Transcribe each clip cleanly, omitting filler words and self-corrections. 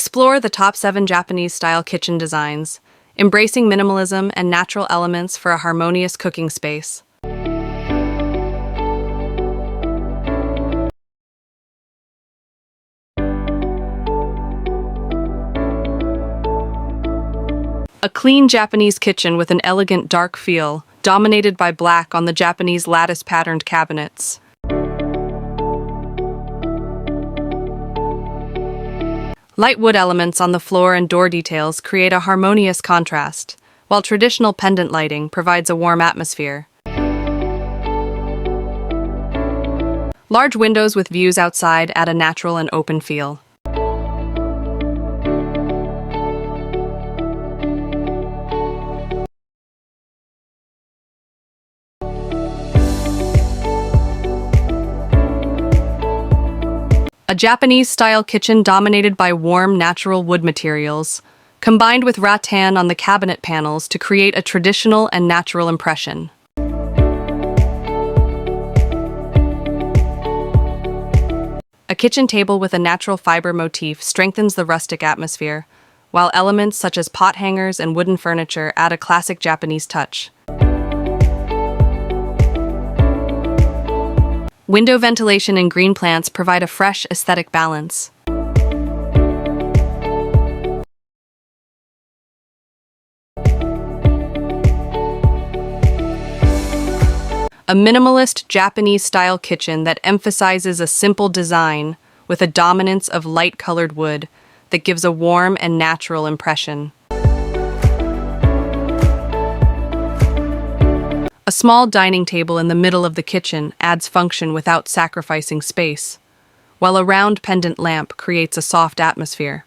Explore the top 7 Japanese-style kitchen designs, embracing minimalism and natural elements for a harmonious cooking space. A clean Japanese kitchen with an elegant dark feel, dominated by black on the Japanese lattice-patterned cabinets. Light wood elements on the floor and door details create a harmonious contrast, while traditional pendant lighting provides a warm atmosphere. Large windows with views outside add a natural and open feel. A Japanese-style kitchen dominated by warm, natural wood materials, combined with rattan on the cabinet panels to create a traditional and natural impression. A kitchen table with a natural fiber motif strengthens the rustic atmosphere, while elements such as pot hangers and wooden furniture add a classic Japanese touch. Window ventilation and green plants provide a fresh, aesthetic balance. A minimalist Japanese-style kitchen that emphasizes a simple design with a dominance of light-colored wood that gives a warm and natural impression. A small dining table in the middle of the kitchen adds function without sacrificing space, while a round pendant lamp creates a soft atmosphere.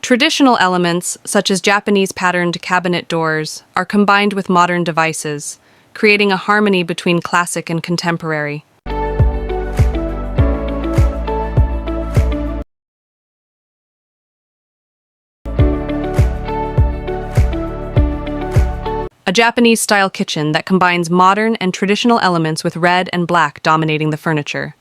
Traditional elements, such as Japanese patterned cabinet doors, are combined with modern devices, creating a harmony between classic and contemporary. A Japanese-style kitchen that combines modern and traditional elements with red and black dominating the furniture.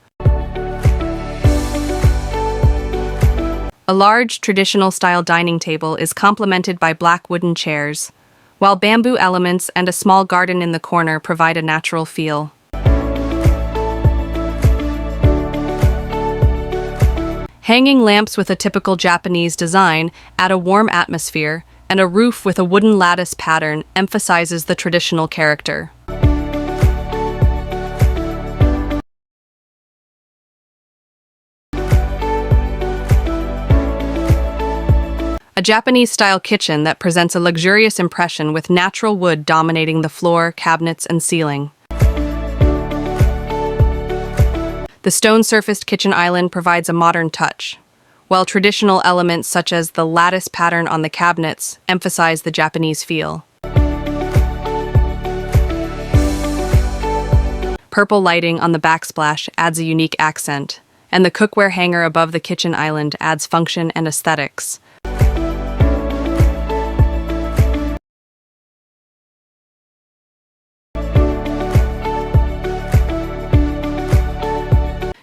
A large, traditional-style dining table is complemented by black wooden chairs, while bamboo elements and a small garden in the corner provide a natural feel. Hanging lamps with a typical Japanese design add a warm atmosphere, and a roof with a wooden lattice pattern emphasizes the traditional character. A Japanese-style kitchen that presents a luxurious impression with natural wood dominating the floor, cabinets, and ceiling. The stone-surfaced kitchen island provides a modern touch, while traditional elements such as the lattice pattern on the cabinets emphasize the Japanese feel. Purple lighting on the backsplash adds a unique accent, and the cookware hanger above the kitchen island adds function and aesthetics.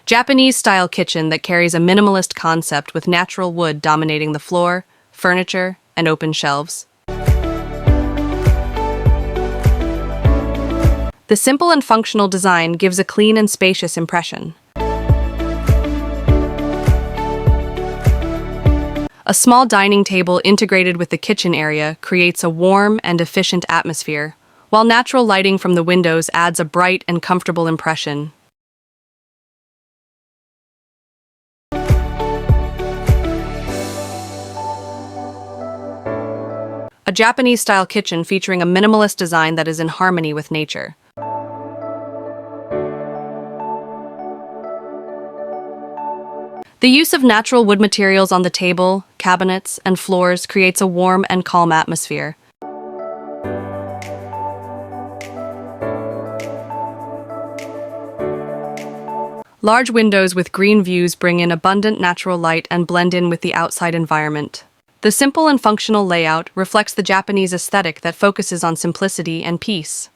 Japanese-style kitchen that carries a minimalist concept with natural wood dominating the floor, furniture, and open shelves. The simple and functional design gives a clean and spacious impression. A small dining table integrated with the kitchen area creates a warm and efficient atmosphere, while natural lighting from the windows adds a bright and comfortable impression. A Japanese-style kitchen featuring a minimalist design that is in harmony with nature. The use of natural wood materials on the table, cabinets, and floors creates a warm and calm atmosphere. Large windows with green views bring in abundant natural light and blend in with the outside environment. The simple and functional layout reflects the Japanese aesthetic that focuses on simplicity and peace.